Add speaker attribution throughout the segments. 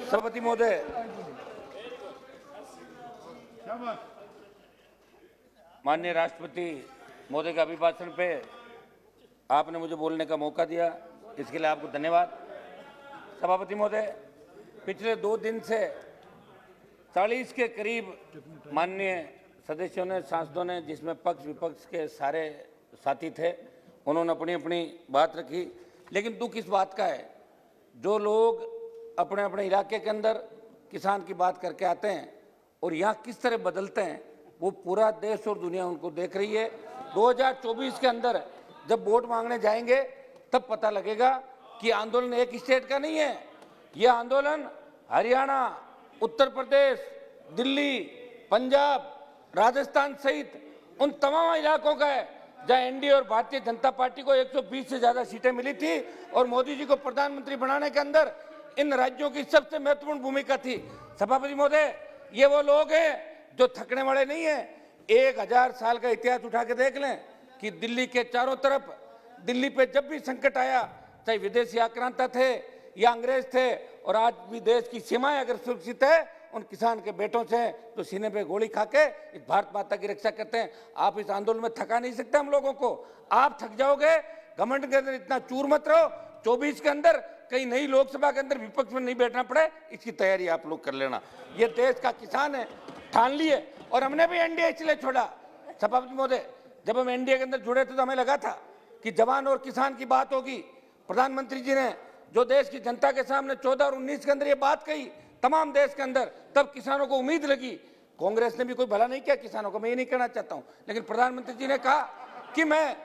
Speaker 1: सभापति महोदय, माननीय राष्ट्रपति महोदय के अभिभाषण पे आपने मुझे बोलने का मौका दिया, इसके लिए आपको धन्यवाद। सभापति महोदय, पिछले 2 दिन से 40 के करीब माननीय सदस्यों ने, सांसदों ने, जिसमें पक्ष विपक्ष के सारे साथी थे, उन्होंने अपनी अपनी बात रखी। लेकिन दुख इस बात का है, जो लोग अपने अपने इलाके के अंदर किसान की बात करके आते हैं और यहाँ किस तरह बदलते हैं, वो पूरा देश और दुनिया उनको देख रही है। 2024 के अंदर जब वोट मांगने जाएंगे तब पता लगेगा कि आंदोलन एक स्टेट का नहीं है। यह आंदोलन हरियाणा, उत्तर प्रदेश, दिल्ली, पंजाब, राजस्थान सहित उन तमाम इलाकों का है जहां एनडीए और भारतीय जनता पार्टी को 120 से ज्यादा सीटें मिली थी और मोदी जी को प्रधानमंत्री बनाने के अंदर इन राज्यों की सबसे महत्वपूर्ण भूमिका थी। सभापति महोदय, ये वो लोग हैं जो थकने वाले नहीं है। 1000 साल का इतिहास उठा के देख लें कि दिल्ली के चारों तरफ, दिल्ली पे जब भी संकट आया, चाहे विदेशी आक्रांता थे या अंग्रेज थे, और आज भी देश की सीमाएं अगर सुरक्षित है उन किसान के बेटों से तो सीने पे गोली खा के इस भारत माता की रक्षा करते हैं। आप इस आंदोलन में थका नहीं सकते हम लोगों को। आप थक जाओगे, घमंड के अंदर इतना चूर मत रहो। 24 के अंदर कहीं नई लोकसभा के अंदर विपक्ष में नहीं बैठना पड़े, इसकी तैयारी आप लोग कर लेना। ये देश का किसान है, ठान लिए। और हमने भी एनडीए इसलिए छोड़ा। सभापति महोदय, जब हम एनडीए के अंदर जुड़े थे तो हमें लगा था कि जवान और किसान की बात होगी। प्रधानमंत्री जी ने जो देश की जनता के सामने 14 और 19 के अंदर ये बात कही, तमाम देश के अंदर, तब किसानों को उम्मीद लगी। कांग्रेस ने भी कोई भला नहीं किया किसानों को, मैं ये नहीं कहना चाहता हूं, लेकिन प्रधानमंत्री जी ने कहा कि मैं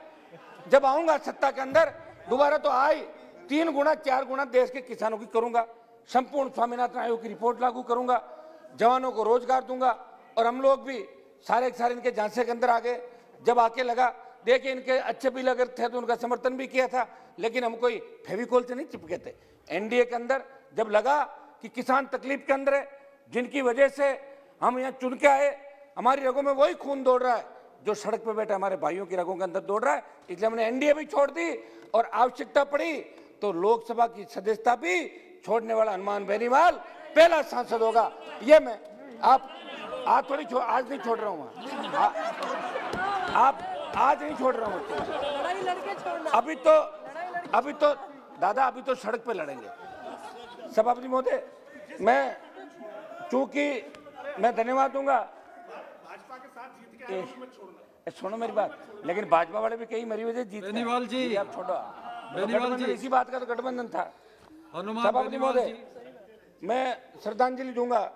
Speaker 1: जब आऊंगा सत्ता के अंदर दोबारा तो आई 3 गुना 4 गुना देश के किसानों की करूंगा, संपूर्ण स्वामीनाथन आयोग की रिपोर्ट लागू करूंगा, जवानों को रोजगार दूंगा। और हम लोग भी सारे के सारे इनके झांसे के अंदर आ गए। जब आके लगा, देखिए इनके अच्छे बिल अगर थे तो उनका समर्थन भी किया था, लेकिन हम कोई फेविकोल से नहीं चिपके थे। एनडीए के अंदर जब लगा कि किसान तकलीफ के अंदर है, जिनकी वजह से हम यहाँ चुन के आए, हमारी रगों में वही खून दौड़ रहा है जो सड़क पे बैठे हमारे भाइयों की रगों के अंदर दौड़ रहा है, इसलिए हमने एनडीए भी छोड़ दी और आवश्यकता पड़ी तो लोकसभा की सदस्यता भी छोड़ने वाला हनुमान बेनीवाल पहला सांसद होगा। ये मैं आप थोड़ी आज नहीं छोड़ रहा हूँ, आप आज नहीं छोड़ रहा हूँ। अभी तो दादा, अभी तो सड़क पे लड़ेंगे। सभापति महोदय, मैं चूंकि मैं धन्यवाद दूंगा,
Speaker 2: भाजपा के साथ जीत के आए मत छोड़ना।
Speaker 1: सुनो मेरी बात, लेकिन भाजपा वाले भी कई मरी वजह जीत।
Speaker 3: बेनीवाल जी,
Speaker 1: आप छोड़ो,
Speaker 3: बेनीवाल जी,
Speaker 1: इसी बात का तो गठबंधन था।
Speaker 3: सभापति
Speaker 1: महोदय, मैं श्रद्धांजलि दूंगा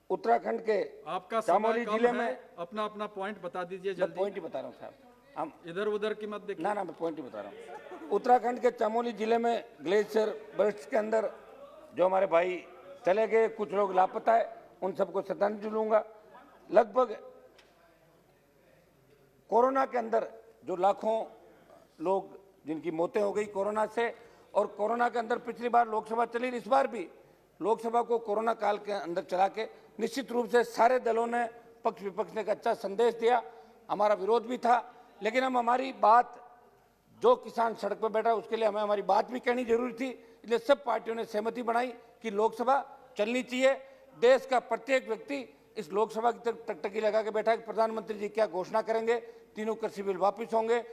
Speaker 1: उत्तराखंड के
Speaker 3: आपका
Speaker 1: चामोली जिले में।
Speaker 3: अपना अपना पॉइंट बता दीजिए जल्दी।
Speaker 1: पॉइंट ही बता रहा हूँ साहब, हम
Speaker 3: इधर उधर की मत देखिए।
Speaker 1: ना मैं पॉइंट ही बता रहा हूँ। उत्तराखंड के चामोली जिले में ग्लेशियर बर्स्ट के अंदर जो हमारे भाई चले गए, कुछ लोग लापता है, उन सबको श्रद्धांजलि दूंगा। लगभग कोरोना के अंदर जो लाखों लोग जिनकी मौतें हो गई कोरोना से, और कोरोना के अंदर पिछली बार लोकसभा चली, इस बार भी लोकसभा को कोरोना काल के अंदर चला के निश्चित रूप से सारे दलों ने, पक्ष विपक्ष ने एक अच्छा संदेश दिया। हमारा विरोध भी था, लेकिन हम हमारी बात, जो किसान सड़क पर बैठा उसके लिए हमें हमारी बात भी कहनी जरूरी थी, इसलिए सब पार्टियों ने सहमति बनाई कि लोकसभा चलनी चाहिए। देश का प्रत्येक व्यक्ति इस लोकसभा की तरफ टकटकी लगा के बैठा है कि प्रधानमंत्री जी क्या घोषणा करेंगे, तीनों कृषि बिल वापिस होंगे,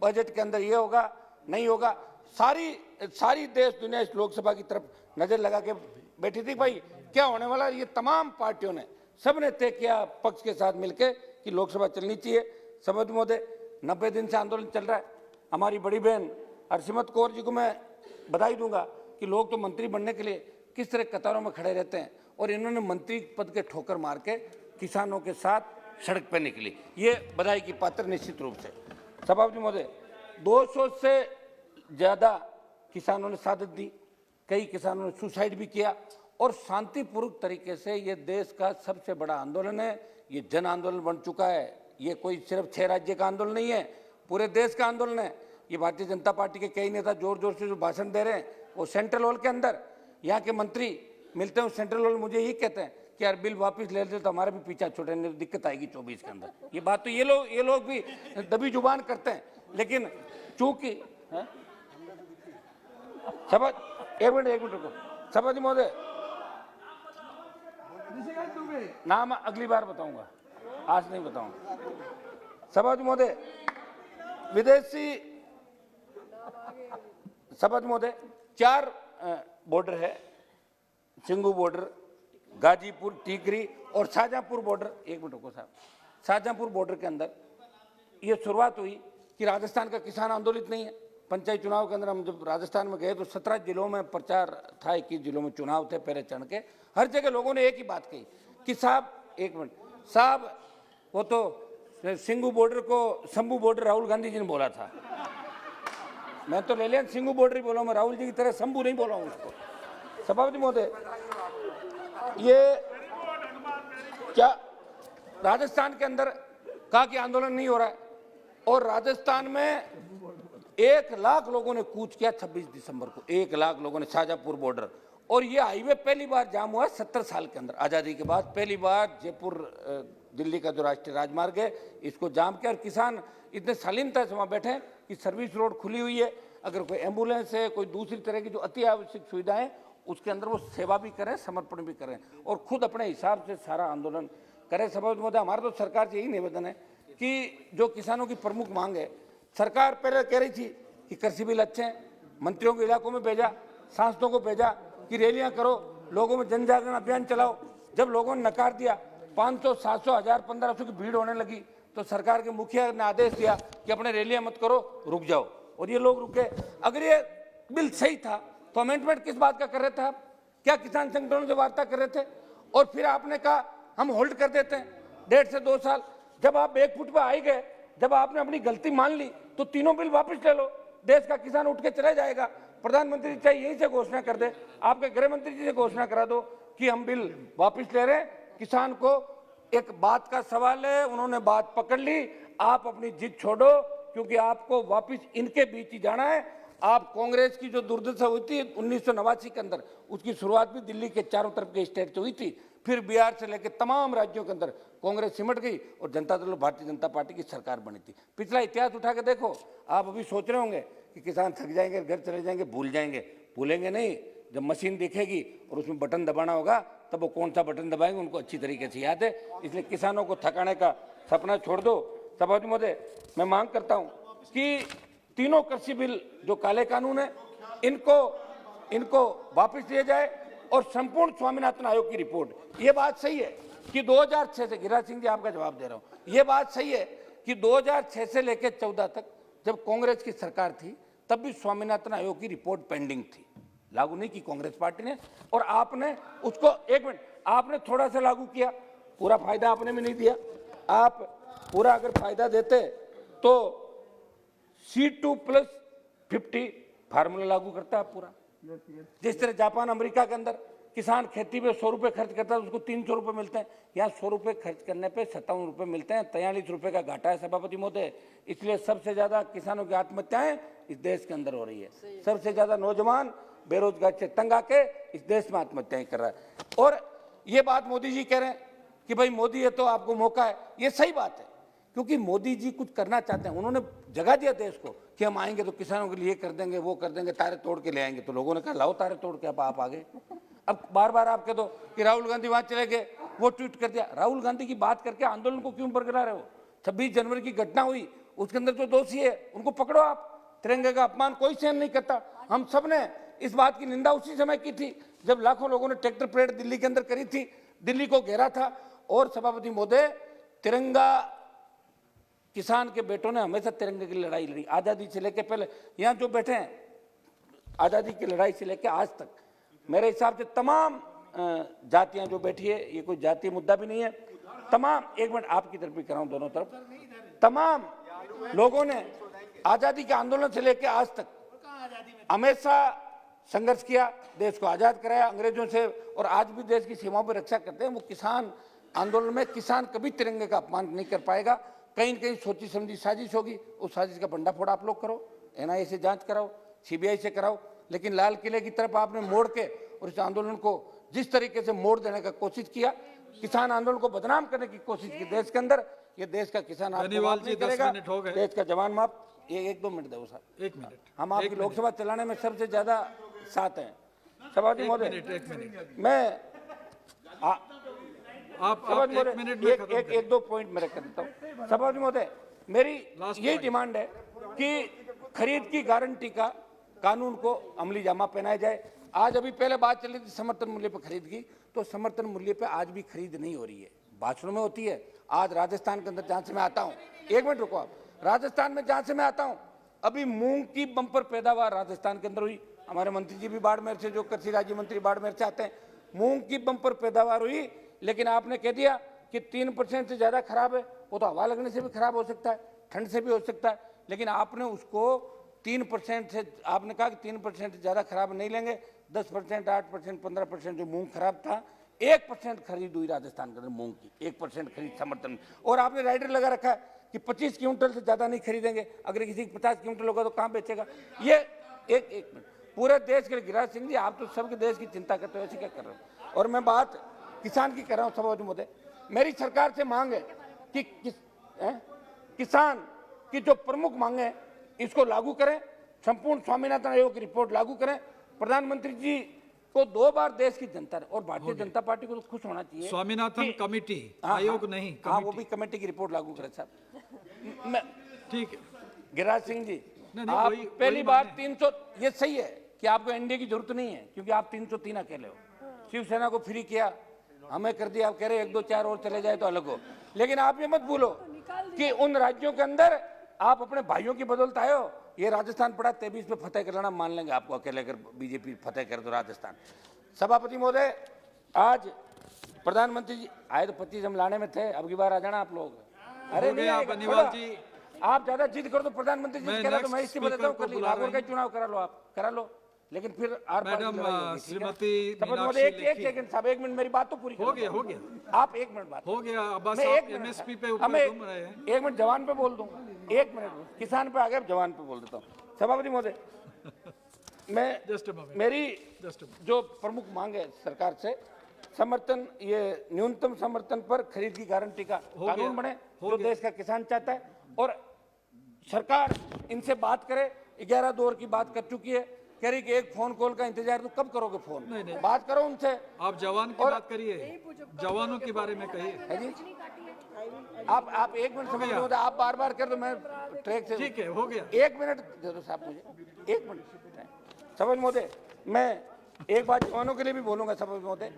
Speaker 1: बजट के अंदर ये होगा नहीं होगा। सारी देश दुनिया इस लोकसभा की तरफ नजर लगा के बैठी थी, भाई क्या होने वाला। ये तमाम पार्टियों ने, सबने तय किया पक्ष के साथ मिलकर कि लोकसभा चलनी चाहिए। सभापति महोदय, 90 दिन से आंदोलन चल रहा है। हमारी बड़ी बहन हरसिमरत कौर जी को मैं बधाई दूंगा कि लोग तो मंत्री बनने के लिए किस तरह कतारों में खड़े रहते हैं, और इन्होंने मंत्री पद के ठोकर मार के किसानों के साथ सड़क पर निकली, ये बधाई की पात्र निश्चित रूप से। सभापति महोदय, 200 से ज्यादा किसानों ने शहादत दी, कई किसानों ने सुसाइड भी किया, और शांतिपूर्वक तरीके से ये देश का सबसे बड़ा आंदोलन है। ये जन आंदोलन बन चुका है। ये कोई सिर्फ 6 राज्य का आंदोलन नहीं है, पूरे देश का आंदोलन है। ये भारतीय जनता पार्टी के कई नेता जोर जोर से जो भाषण दे रहे हैं, वो सेंट्रल हॉल के अंदर, यहाँ के मंत्री मिलते हैं सेंट्रल हॉल, मुझे यही कहते हैं कि यार बिल वापस ले लेते तो हमारा भी पीछा छोड़ने में दिक्कत आएगी 24 के अंदर। ये बात तो ये लोग भी दबी जुबान करते हैं, लेकिन चूंकि एक मिनट रुको। सभापति महोदय, नाम अगली बार बताऊंगा, आज नहीं बताऊंगा। सभापति महोदय, विदेशी सभापति महोदय, 4 बॉर्डर है, सिंगू बॉर्डर, गाजीपुर, टीकरी और शाहजहांपुर बॉर्डर। एक मिनट रुको साहब, शाहजहांपुर बॉर्डर के अंदर ये शुरुआत हुई कि राजस्थान का किसान आंदोलित नहीं है। पंचायत चुनाव के अंदर हम जब राजस्थान में गए तो 17 जिलों में प्रचार था, 21 जिलों में चुनाव थे पहले चरण के। हर जगह लोगों ने एक ही बात कही कि साहब, एक मिनट साहब, वो तो सिंगू बॉर्डर को शंभू बॉर्डर राहुल गांधी जी ने बोला था। मैं तो ले लिया सिंगू बॉर्डर ही बोला हूं, मैं राहुल जी की तरह शंभू नहीं बोला हूं उसको। सभापति महोदय, ये क्या राजस्थान के अंदर कहा कि आंदोलन नहीं हो रहा है, और राजस्थान में 1 लाख लोगों ने कूच किया 26 दिसंबर को, 1 लाख लोगों ने, शाहजहांपुर बॉर्डर। और ये हाईवे पहली बार जाम हुआ 70 साल के अंदर, आज़ादी के बाद पहली बार जयपुर दिल्ली का जो राष्ट्रीय राजमार्ग है इसको जाम किया। और किसान इतने शालीनता से वहाँ बैठे कि सर्विस रोड खुली हुई है, अगर कोई एम्बुलेंस है, कोई दूसरी तरह की जो अति आवश्यक सुविधाएं, उसके अंदर वो सेवा भी करें, समर्पण भी करें और खुद अपने हिसाब से सारा आंदोलन करें। सभापति महोदय, हमारा तो सरकार से यही निवेदन है कि जो किसानों की प्रमुख मांग है, सरकार पहले कह रही थी कि कृषि बिल अच्छे हैं, मंत्रियों के इलाकों में भेजा, सांसदों को भेजा कि रैलियां करो, लोगों में जन जागरण अभियान चलाओ। जब लोगों ने नकार दिया, 500, 700, 1000, 1500 की भीड़ होने लगी, तो सरकार के मुखिया ने आदेश दिया कि अपने रैलियां मत करो, रुक जाओ, और ये लोग रुके। अगर ये बिल सही था तो अमेंडमेंट किस बात का कर रहे थे आप? क्या किसान संगठनों से वार्ता कर रहे थे? और फिर आपने कहा हम होल्ड कर देते हैं 1.5 से 2 साल। जब आप 1 फुट पर आ ही गए, जब आपने अपनी गलती मान ली, तो तीनों बिल वापस ले लो, देश का किसान उठ के चला जाएगा। प्रधानमंत्री चाहे यहीं से घोषणा कर दे, आपके गृह मंत्री जी से घोषणा करा दो कि हम बिल वापस ले रहे हैं। किसान को एक बात का सवाल है, उन्होंने बात पकड़ ली, आप अपनी जिद छोड़ो, क्योंकि आपको वापस इनके बीच ही जाना है। आप कांग्रेस की जो दुर्दशा हुई थी 1989 के अंदर, उसकी शुरुआत भी दिल्ली के चारों तरफ के स्टेट से हुई थी, फिर बिहार से लेकर तमाम राज्यों के अंदर कांग्रेस सिमट गई और जनता दल भारतीय जनता पार्टी की सरकार बनी थी। पिछला इतिहास उठा के देखो, आप अभी सोच रहे होंगे कि किसान थक जाएंगे, घर चले जाएंगे, भूल जाएंगे। भूलेंगे नहीं, जब मशीन दिखेगी और उसमें बटन दबाना होगा, तब वो कौन सा बटन दबाएंगे उनको अच्छी तरीके से याद है। इसलिए किसानों को थकाने का सपना छोड़ दो। सभापति महोदय, मैं मांग करता हूं कि तीनों कृषि बिल जो काले कानून है, इनको वापस दिया जाए और संपूर्ण स्वामीनाथन आयोग की रिपोर्ट। ये बात सही है कि 2006 से, गिरिराज सिंह जी आपका जवाब दे रहा हूं, ये बात सही है कि 2006 से लेकर 14 तक जब कांग्रेस की सरकार थी, तब भी स्वामीनाथन आयोग की रिपोर्ट पेंडिंग थी, लागू नहीं की कांग्रेस पार्टी ने। और आपने उसको, एक मिनट, आपने थोड़ा सा लागू किया, पूरा फायदा आपने भी नहीं दिया। आप पूरा अगर फायदा देते तो C2+50 फार्मूला लागू करता है पूरा। जिस तरह जापान अमेरिका के अंदर किसान खेती पे 100 रुपये खर्च करता है, उसको 300 रुपये मिलते हैं, यहाँ 100 रुपये खर्च करने पे 57 रुपये मिलते हैं, 43 रुपये का घाटा है सभापति महोदय। इसलिए सबसे ज्यादा किसानों की आत्महत्याएं इस देश के अंदर हो रही है। सबसे ज्यादा नौजवान बेरोजगार से तंग आके इस देश में आत्महत्याएं कर रहा है। और ये बात मोदी जी कह रहे हैं कि भाई मोदी है तो आपको मौका है, ये सही बात है, क्योंकि मोदी जी कुछ करना चाहते हैं। उन्होंने जगह दिया देश को कि हम आएंगे तो किसानों के लिए कर देंगे, वो कर देंगे, तारे तोड़ के ले आएंगे। तो लोगों ने कहा लाओ तारे तोड़ के, अब आप आ गए। अब बार बार आप कह दो कि राहुल गांधी वहां चले गए, वो ट्वीट कर दिया। राहुल गांधी की बात करके आंदोलन को क्यों बरकरार है? 26 जनवरी की घटना हुई, उसके अंदर जो दोषी है उनको पकड़ो आप। तिरंगे का अपमान कोई सहन नहीं करता। हम सब ने इस बात की निंदा उसी समय की थी जब लाखों लोगों ने ट्रैक्टर परेड दिल्ली के अंदर करी थी, दिल्ली को घेरा था। और सभापति महोदय, तिरंगा, किसान के बेटों ने हमेशा तिरंगे की लड़ाई लड़ी, आजादी से लेकर, पहले यहाँ जो बैठे हैं, आजादी की लड़ाई से लेकर आज तक मेरे हिसाब से तमाम जातियां जो बैठी है, ये कोई जातीय मुद्दा भी नहीं है, तमाम, एक मिनट आपकी तरफ भी कराऊं, दोनों तरफ, तमाम लोगों ने आजादी के आंदोलन से लेकर आज तक हमेशा संघर्ष किया, देश को आजाद कराया अंग्रेजों से, और आज भी देश की सीमाओं पर रक्षा करते हैं। वो किसान आंदोलन में किसान कभी तिरंगे का अपमान नहीं कर पाएगा। कहीं न कहीं सोची समझी साजिश होगी, उस साजिश का भंडाफोड़ आप लोग करो, NIA से जांच कराओ, CBI से कराओ, लेकिन लाल किले की तरफ आपने मोड़ के और इस आंदोलन को जिस तरीके से मोड़ देने का कोशिश किया, किसान आंदोलन को बदनाम करने की कोशिश की देश के अंदर, ये देश का किसान आपको माफ नहीं करेगा, देश का जवान माफ। ये 1-2 मिनट दो सर,
Speaker 3: 1 मिनट,
Speaker 1: हम आपकी लोकसभा चलाने में सबसे ज्यादा साथ हैं। सभापति महोदय, मैं
Speaker 3: आप
Speaker 1: सभापति
Speaker 3: एक मिनट में खत्म करें।
Speaker 1: एक दो पॉइंट मेरे कर देता हूँ। सभापति महोदय, मेरी
Speaker 3: Last
Speaker 1: यही
Speaker 3: point.
Speaker 1: डिमांड है कि खरीद की गारंटी का कानून को अमली जामा पहनाया जाए। आज अभी पहले बात चली थी समर्थन मूल्य पर खरीद की, तो समर्थन मूल्य पे आज भी खरीद नहीं हो रही है, भाषणों में होती है। आज राजस्थान के अंदर जहां से मैं आता हूं, एक मिनट रुको आप, राजस्थान में जहां से मैं आता हूं, अभी मूंग की बंपर पैदावार राजस्थान के अंदर हुई। हमारे मंत्री जी भी बाड़मेर से, जो कृषि राज्य मंत्री बाड़मेर से आते हैं, मूंग की बंपर पैदावार हुई, लेकिन आपने कह दिया कि 3% से ज्यादा खराब है। वो तो हवा लगने से भी खराब हो सकता है, ठंड से भी हो सकता है, लेकिन आपने उसको 3% से, आपने कहा कि 3% से ज्यादा खराब नहीं लेंगे। 10%, 8%, 15% जो मूंग खराब था, 1% खरीद हुई राजस्थान के अंदर मूंग की, 1% खरीद समर्थन। और आपने राइडर लगा रखा है कि 25 क्विंटल से ज्यादा नहीं खरीदेंगे। अगर किसी की 50 क्विंटल होगा तो कहां बेचेगा? ये एक मिनट, पूरे देश के लिए गिरिराज सिंह जी, आप तो सबके देश की चिंता करते हो, ऐसे क्या कर रहे हो? और मैं बात किसान की कर रहा हूं। सभापति महोदय, मेरी सरकार से मांग है कि किसान की जो प्रमुख मांगे हैं, इसको लागू करें। संपूर्ण स्वामीनाथन आयोग की रिपोर्ट लागू करें। प्रधानमंत्री जी को 2 बार देश की जनता ने, और भारतीय जनता पार्टी को तो खुश होना चाहिए।
Speaker 3: स्वामीनाथन
Speaker 1: कि-
Speaker 3: कमेटी,
Speaker 1: हाँ,
Speaker 3: आयोग
Speaker 1: हाँ,
Speaker 3: नहीं,
Speaker 1: हाँ, वो
Speaker 3: कमेटी।
Speaker 1: भी कमेटी की रिपोर्ट लागू करें साहब। मैं
Speaker 3: ठीक है,
Speaker 1: गिरिराज सिंह जी,
Speaker 3: नहीं,
Speaker 1: आप
Speaker 3: वही-
Speaker 1: पहली
Speaker 3: वही
Speaker 1: बार
Speaker 3: माने।
Speaker 1: 300, ये सही है कि आपको एनडीए की जरूरत नहीं है, क्योंकि आप 303 अकेले हो। शिवसेना को फ्री किया, हमें कर दिया, आप कह रहे 1, 2, 4 और चले जाए तो अलग हो। लेकिन आप ये मत भूलो कि उन राज्यों के अंदर आप अपने भाइयों की बदौलत आए हो। ये राजस्थान पड़ा 23 पे फतेह कर लेना, मान लेंगे आपको अकेले, अगर बीजेपी फतेह करे तो राजस्थान। सभापति महोदय, आज प्रधानमंत्री जी आए तो 25 हम लाने में थे, अब की बार आ जाना आप लोग। अरे
Speaker 3: हो
Speaker 1: नहीं
Speaker 3: गया
Speaker 1: आएगा,
Speaker 3: बनीवाल
Speaker 1: थोड़ा।
Speaker 3: जी।
Speaker 1: आप ज्यादा जिद करो तो प्रधानमंत्री जी
Speaker 3: मैं
Speaker 1: कह रहा तो
Speaker 3: next
Speaker 1: मैं इसी
Speaker 3: speaker
Speaker 1: बदलता हूँ,
Speaker 3: को
Speaker 1: कर ली
Speaker 3: बुला
Speaker 1: नागौर
Speaker 3: रहे
Speaker 1: का
Speaker 3: हैं।
Speaker 1: चुनाव करा लो, लेकिन फिर आर पार की
Speaker 3: मैडम,
Speaker 1: लड़ाई होगी, ठीक है?
Speaker 3: श्रीमती
Speaker 1: सभापति महोदय,
Speaker 3: मीनाक्षी
Speaker 1: एक
Speaker 3: लेखी।
Speaker 1: सेकंड साहब, 1 मिनट, मेरी बात तो पूरी
Speaker 3: हो
Speaker 1: करो।
Speaker 3: गया, हो गया,
Speaker 1: आप 1 मिनट बात,
Speaker 3: हो गया। अब बस
Speaker 1: मैं
Speaker 3: आप
Speaker 1: 1 मिनट,
Speaker 3: एमएसपी पे
Speaker 1: हाँ, मैं
Speaker 3: ऊपर घूम रहे हैं।
Speaker 1: 1 मिनट जवान पे बोल दूंगा, 1 मिनट किसान पे आ गया, जवान पे बोल देता हूँ। सभापति महोदय, मैं
Speaker 3: जस्ट अ मोमेंट,
Speaker 1: मेरी
Speaker 3: जस्ट अ
Speaker 1: जो प्रमुख मांग है सरकार से, समर्थन, ये न्यूनतम समर्थन पर खरीद की गारंटी का
Speaker 3: हो
Speaker 1: कानून
Speaker 3: गया,
Speaker 1: बने,
Speaker 3: हो
Speaker 1: जो
Speaker 3: गया।
Speaker 1: देश का किसान चाहता है। और सरकार इनसे बात करे, 11 दौर की बात कर चुकी है, कह रही कि एक फोन कॉल का इंतजार, तो कब करोगे फोन?
Speaker 3: नहीं, नहीं।
Speaker 1: बात करो उनसे।
Speaker 3: आप जवान की
Speaker 1: और-
Speaker 3: बात करिए, जवानों के बारे में कहिए।
Speaker 1: है जी, आप 1 मिनट समझ लो, आप बार बार कर दो, मैं ट्रैक से।
Speaker 3: ठीक है, हो गया।
Speaker 1: 1 मिनट दे दो साहब मुझे, 1 मिनट। समझ महोदय, मैं एक बात जवानों के लिए भी बोलूंगा। समझ महोदय,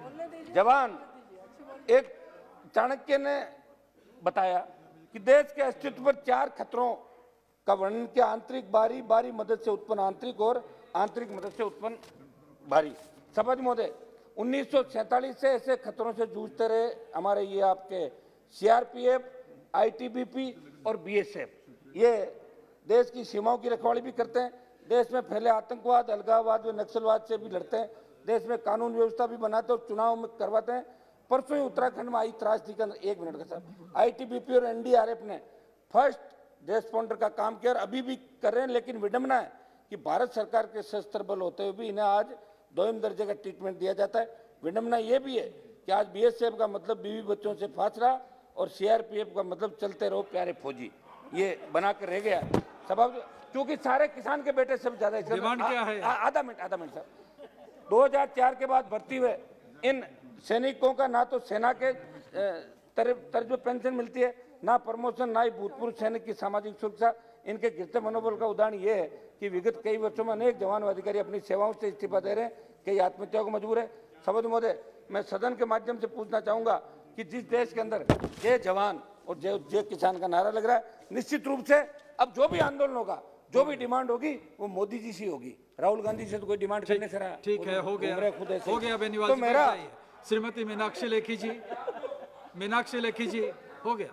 Speaker 1: जवान, एक चाणक्य ने बताया कि देश के अस्तित्व पर 4 खतरों का वर्णन किया: आंतरिक बारी, बारी मदद से उत्पन्न आंतरिक, और आंतरिक मदद से उत्पन्न बारी। समझ महोदय, 1947 से ऐसे खतरों से जूझते रहे हमारे ये आपके सीआरपीएफ, आईटीबीपी और बीएसएफ। ये देश की सीमाओं की रखवाली भी करते हैं, देश में फैले आतंकवाद, अलगाववाद व नक्सलवाद से भी लड़ते हैं, देश में कानून व्यवस्था भी बनाते और चुनाव में करवाते हैं। परसों ही उत्तराखंड में आई त्रासदी के अंदर, 1 मिनट का सर, आईटीबीपी और एनडीआरएफ ने फर्स्ट रेस्पॉन्डर का काम किया और अभी भी कर रहे हैं। लेकिन विडंबना है कि भारत सरकार के सशस्त्र बल होते हुए भी इन्हें आज 2वीं दर्जे का ट्रीटमेंट दिया जाता है। विडंबना ये भी है कि आज बीएसएफ का मतलब बीवी बच्चों से फासला और सीआरपीएफ का मतलब चलते रहो प्यारे फौजी, ये बनाकर रह गया। सबब क्योंकि सारे किसान के बेटे सब ज्यादा
Speaker 3: डिमांड क्या है?
Speaker 1: आधा मिनट सर। 2004 के बाद भर्ती हुए इन सैनिकों का ना तो सेना के तर्ज पे पेंशन मिलती है, ना प्रमोशन, ना ही भूतपूर्व सैनिक की सामाजिक सुरक्षा। इनके गिरते मनोबल का उदाहरण ये है कि विगत कई वर्षों में अनेक जवान व अधिकारी अपनी सेवाओं से इस्तीफा दे रहे हैं, कई आत्महत्याओं को मजबूर है। सभापति महोदय, मैं सदन के माध्यम से पूछना चाहूंगा कि जिस देश के अंदर जय जवान और जय किसान का नारा लग रहा है, निश्चित रूप से अब जो भी आंदोलन होगा, जो भी डिमांड होगी, वो मोदी जी से होगी। राहुल गांधी से तो कोई डिमांड करने से रहा।
Speaker 3: ठीक है, हो गया,
Speaker 1: खुद ऐसे।
Speaker 3: हो गया बेनीवाल
Speaker 1: तो
Speaker 3: जी,
Speaker 1: मेरा
Speaker 3: श्रीमती मीनाक्षी लेखी जी, मीनाक्षी लेखी जी, हो गया।